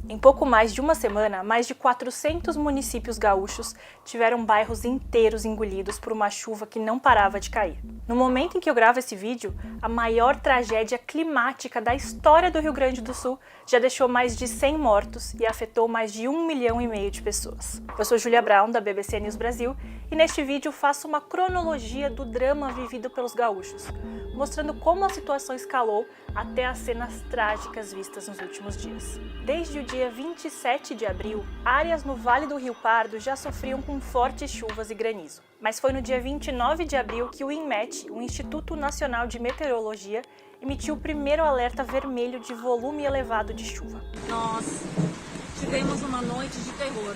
Em pouco mais de uma semana, mais de 400 municípios gaúchos tiveram bairros inteiros engolidos por uma chuva que não parava de cair. No momento em que eu gravo esse vídeo, a maior tragédia climática da história do Rio Grande do Sul já deixou mais de 100 mortos e afetou mais de 1,5 milhão de pessoas. Eu sou Julia Brown, da BBC News Brasil, e neste vídeo faço uma cronologia do drama vivido pelos gaúchos, mostrando como a situação escalou até as cenas trágicas vistas nos últimos dias. Desde o dia 27 de abril, áreas no Vale do Rio Pardo já sofriam com fortes chuvas e granizo. Mas foi no dia 29 de abril que o INMET, o Instituto Nacional de Meteorologia, emitiu o primeiro alerta vermelho de volume elevado de chuva. Nós tivemos uma noite de terror.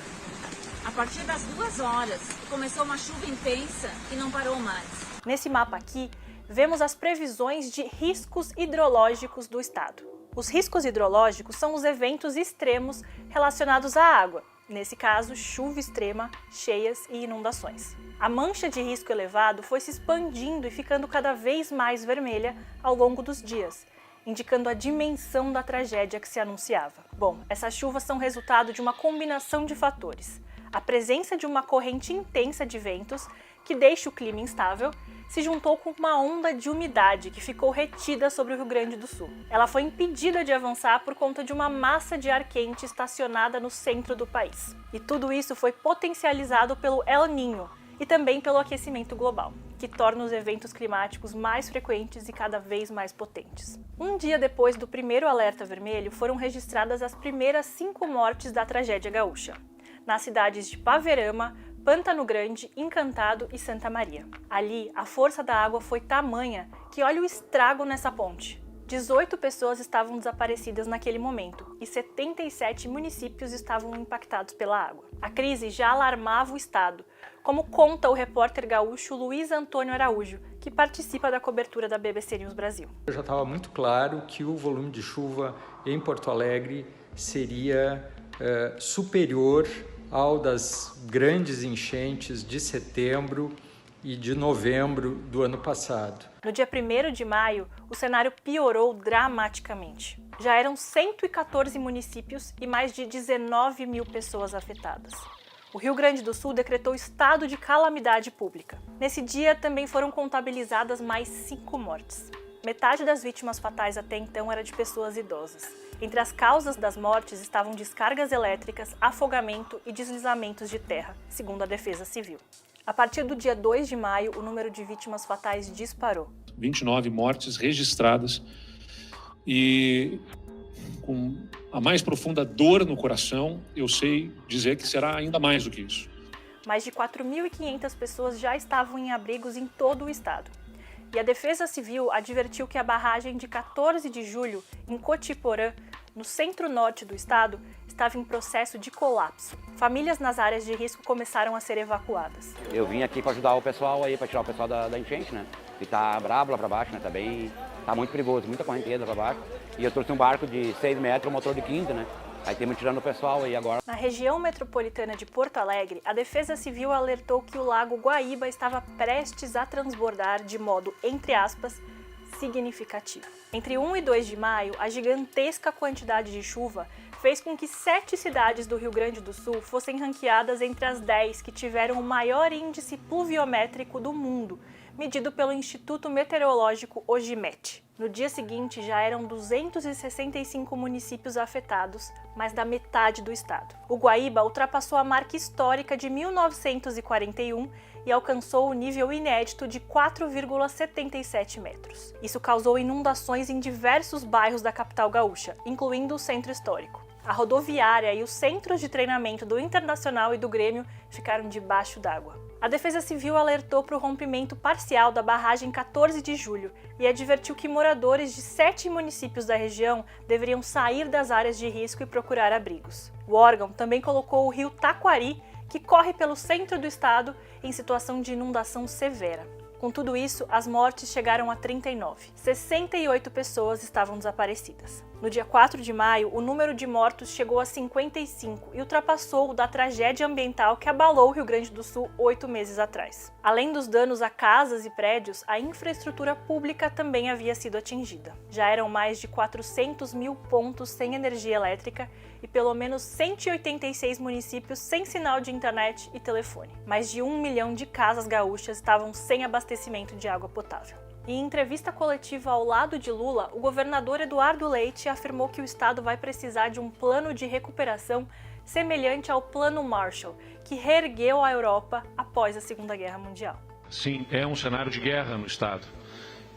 A partir das 2 horas, começou uma chuva intensa e não parou mais. Nesse mapa aqui, vemos as previsões de riscos hidrológicos do estado. Os riscos hidrológicos são os eventos extremos relacionados à água, nesse caso, chuva extrema, cheias e inundações. A mancha de risco elevado foi se expandindo e ficando cada vez mais vermelha ao longo dos dias, indicando a dimensão da tragédia que se anunciava. Bom, essas chuvas são resultado de uma combinação de fatores. A presença de uma corrente intensa de ventos, que deixa o clima instável, se juntou com uma onda de umidade que ficou retida sobre o Rio Grande do Sul. Ela foi impedida de avançar por conta de uma massa de ar quente estacionada no centro do país. E tudo isso foi potencializado pelo El Niño e também pelo aquecimento global, que torna os eventos climáticos mais frequentes e cada vez mais potentes. Um dia depois do primeiro alerta vermelho, foram registradas as primeiras 5 mortes da tragédia gaúcha, nas cidades de Paverama, Pantano Grande, Encantado e Santa Maria. Ali, a força da água foi tamanha que olha o estrago nessa ponte. 18 pessoas estavam desaparecidas naquele momento e 77 municípios estavam impactados pela água. A crise já alarmava o estado, como conta o repórter gaúcho Luiz Antônio Araújo, que participa da cobertura da BBC News Brasil. Já estava muito claro que o volume de chuva em Porto Alegre seria superior ao das grandes enchentes de setembro e de novembro do ano passado. No dia 1º de maio, o cenário piorou dramaticamente. Já eram 114 municípios e mais de 19 mil pessoas afetadas. O Rio Grande do Sul decretou estado de calamidade pública. Nesse dia também foram contabilizadas mais 5 mortes. Metade das vítimas fatais até então era de pessoas idosas. Entre as causas das mortes estavam descargas elétricas, afogamento e deslizamentos de terra, segundo a Defesa Civil. A partir do dia 2 de maio, o número de vítimas fatais disparou. 29 mortes registradas e com a mais profunda dor no coração, eu sei dizer que será ainda mais do que isso. Mais de 4.500 pessoas já estavam em abrigos em todo o estado. E a Defesa Civil advertiu que a barragem de 14 de julho, em Cotiporã, no centro-norte do estado, estava em processo de colapso. Famílias nas áreas de risco começaram a ser evacuadas. Eu vim aqui para ajudar o pessoal aí, para tirar o pessoal da enchente, né? Que tá brabo lá para baixo, né? Tá muito perigoso, muita correnteza para baixo. E eu trouxe um barco de 6 metros, um motor de 15, né? Aí temos tirando o pessoal aí agora. Na região metropolitana de Porto Alegre, a Defesa Civil alertou que o lago Guaíba estava prestes a transbordar de modo, entre aspas, significativo. Entre 1 e 2 de maio, a gigantesca quantidade de chuva fez com que 7 cidades do Rio Grande do Sul fossem ranqueadas entre as 10 que tiveram o maior índice pluviométrico do mundo, medido pelo Instituto Meteorológico OGIMET. No dia seguinte, já eram 265 municípios afetados, mais da metade do estado. O Guaíba ultrapassou a marca histórica de 1941 e alcançou o nível inédito de 4,77 metros. Isso causou inundações em diversos bairros da capital gaúcha, incluindo o centro histórico. A rodoviária e os centros de treinamento do Internacional e do Grêmio ficaram debaixo d'água. A Defesa Civil alertou para o rompimento parcial da barragem 14 de julho e advertiu que moradores de 7 municípios da região deveriam sair das áreas de risco e procurar abrigos. O órgão também colocou o rio Taquari, que corre pelo centro do estado, em situação de inundação severa. Com tudo isso, as mortes chegaram a 39. 68 pessoas estavam desaparecidas. No dia 4 de maio, o número de mortos chegou a 55 e ultrapassou o da tragédia ambiental que abalou o Rio Grande do Sul 8 meses atrás. Além dos danos a casas e prédios, a infraestrutura pública também havia sido atingida. Já eram mais de 400 mil pontos sem energia elétrica e pelo menos 186 municípios sem sinal de internet e telefone. Mais de 1 milhão de casas gaúchas estavam sem abastecimento de água potável. Em entrevista coletiva ao lado de Lula, o governador Eduardo Leite afirmou que o estado vai precisar de um plano de recuperação semelhante ao Plano Marshall, que reergueu a Europa após a Segunda Guerra Mundial. Sim, é um cenário de guerra no estado.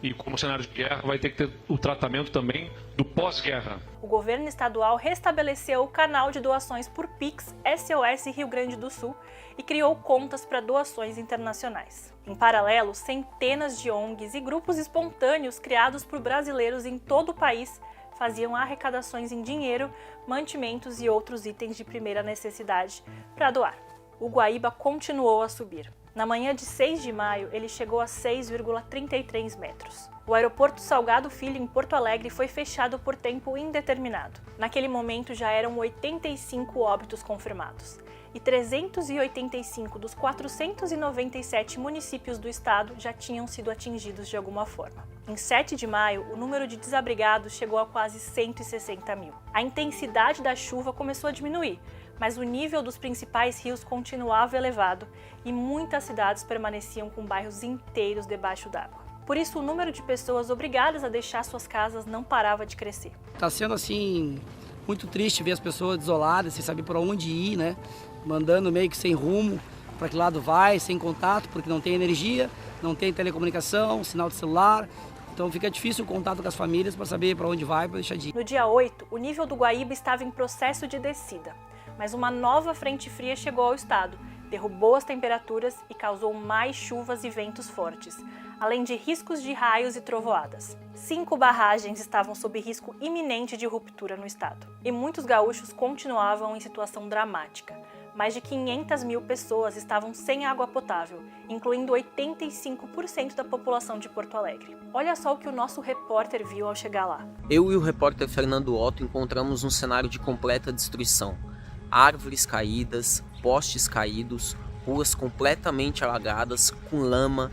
E como cenário de guerra, vai ter que ter o tratamento também do pós-guerra. O governo estadual restabeleceu o canal de doações por Pix SOS Rio Grande do Sul e criou contas para doações internacionais. Em paralelo, centenas de ONGs e grupos espontâneos criados por brasileiros em todo o país faziam arrecadações em dinheiro, mantimentos e outros itens de primeira necessidade para doar. O Guaíba continuou a subir. Na manhã de 6 de maio, ele chegou a 6,33 metros. O aeroporto Salgado Filho, em Porto Alegre, foi fechado por tempo indeterminado. Naquele momento, já eram 85 óbitos confirmados. E 385 dos 497 municípios do estado já tinham sido atingidos de alguma forma. Em 7 de maio, o número de desabrigados chegou a quase 160 mil. A intensidade da chuva começou a diminuir, mas o nível dos principais rios continuava elevado e muitas cidades permaneciam com bairros inteiros debaixo d'água. Por isso, o número de pessoas obrigadas a deixar suas casas não parava de crescer. Está sendo assim muito triste ver as pessoas desoladas, sem saber para onde ir, né? Mandando meio que sem rumo, para que lado vai, sem contato, porque não tem energia, não tem telecomunicação, sinal de celular. Então fica difícil o contato com as famílias para saber para onde vai, para deixar de ir. No dia 8, o nível do Guaíba estava em processo de descida, mas uma nova frente fria chegou ao estado, derrubou as temperaturas e causou mais chuvas e ventos fortes, além de riscos de raios e trovoadas. 5 barragens estavam sob risco iminente de ruptura no estado, e muitos gaúchos continuavam em situação dramática. Mais de 500 mil pessoas estavam sem água potável, incluindo 85% da população de Porto Alegre. Olha só o que o nosso repórter viu ao chegar lá. Eu e o repórter Fernando Otto encontramos um cenário de completa destruição. Árvores caídas, postes caídos, ruas completamente alagadas, com lama.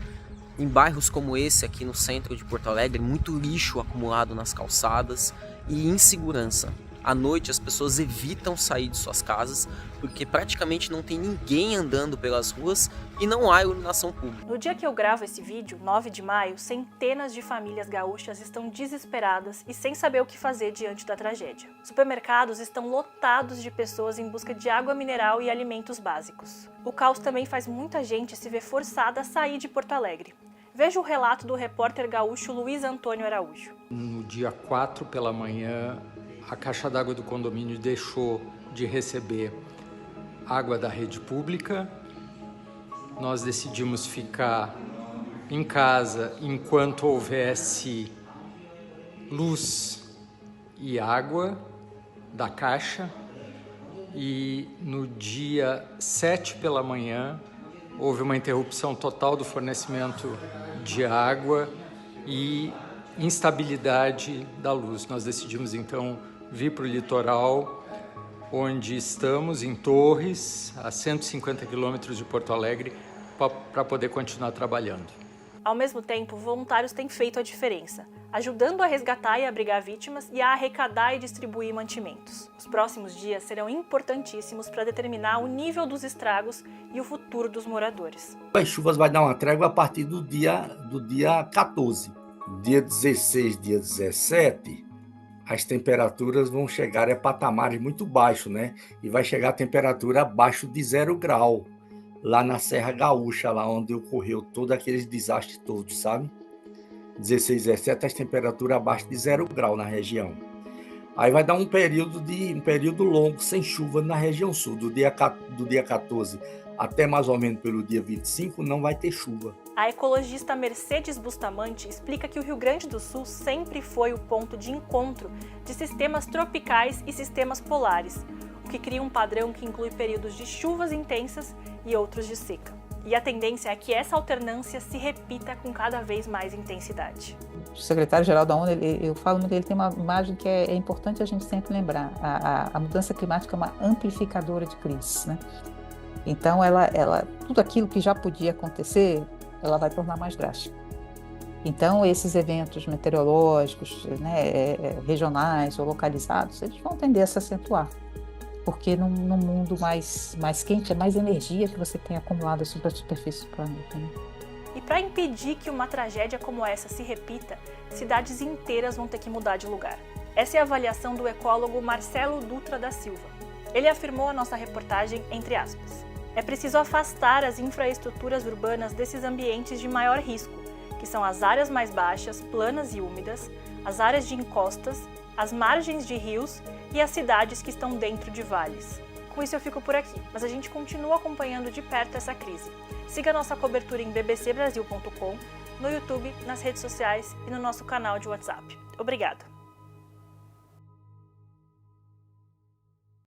Em bairros como esse aqui no centro de Porto Alegre, muito lixo acumulado nas calçadas e insegurança. À noite as pessoas evitam sair de suas casas porque praticamente não tem ninguém andando pelas ruas e não há iluminação pública. No dia que eu gravo esse vídeo, 9 de maio, centenas de famílias gaúchas estão desesperadas e sem saber o que fazer diante da tragédia. Supermercados estão lotados de pessoas em busca de água mineral e alimentos básicos. O caos também faz muita gente se ver forçada a sair de Porto Alegre. Veja o relato do repórter gaúcho Luiz Antônio Araújo. No dia 4 pela manhã, a caixa d'água do condomínio deixou de receber água da rede pública. Nós decidimos ficar em casa enquanto houvesse luz e água da caixa. E no dia 7 pela manhã, houve uma interrupção total do fornecimento de água e instabilidade da luz. Nós decidimos então vir para o litoral, onde estamos, em Torres, a 150 quilômetros de Porto Alegre, para poder continuar trabalhando. Ao mesmo tempo, voluntários têm feito a diferença, ajudando a resgatar e abrigar vítimas e a arrecadar e distribuir mantimentos. Os próximos dias serão importantíssimos para determinar o nível dos estragos e o futuro dos moradores. As chuvas vai dar uma trégua a partir do dia 14. Dia 16, dia 17, as temperaturas vão chegar a patamares muito baixos, né? E vai chegar a temperatura abaixo de 0 grau, lá na Serra Gaúcha, lá onde ocorreu todos aqueles desastres todos, sabe? 16, 17, as temperaturas abaixo de 0 grau na região. Aí vai dar um período longo sem chuva na região sul, do dia 14 até mais ou menos pelo dia 25, não vai ter chuva. A ecologista Mercedes Bustamante explica que o Rio Grande do Sul sempre foi o ponto de encontro de sistemas tropicais e sistemas polares, o que cria um padrão que inclui períodos de chuvas intensas e outros de seca. E a tendência é que essa alternância se repita com cada vez mais intensidade. O secretário-geral da ONU, eu falo muito, ele tem uma imagem que é importante a gente sempre lembrar. A mudança climática é uma amplificadora de crises, né? Então, tudo aquilo que já podia acontecer, ela vai tornar mais drástico. Então, esses eventos meteorológicos, né, regionais ou localizados, eles vão tender a se acentuar. Porque num mundo mais quente, é mais energia que você tem acumulada sobre a superfície do planeta, né? E para impedir que uma tragédia como essa se repita, cidades inteiras vão ter que mudar de lugar. Essa é a avaliação do ecólogo Marcelo Dutra da Silva. Ele afirmou à nossa reportagem, entre aspas, é preciso afastar as infraestruturas urbanas desses ambientes de maior risco, que são as áreas mais baixas, planas e úmidas, as áreas de encostas, as margens de rios e as cidades que estão dentro de vales. Com isso eu fico por aqui, mas a gente continua acompanhando de perto essa crise. Siga nossa cobertura em bbcbrasil.com, no YouTube, nas redes sociais e no nosso canal de WhatsApp. Obrigada!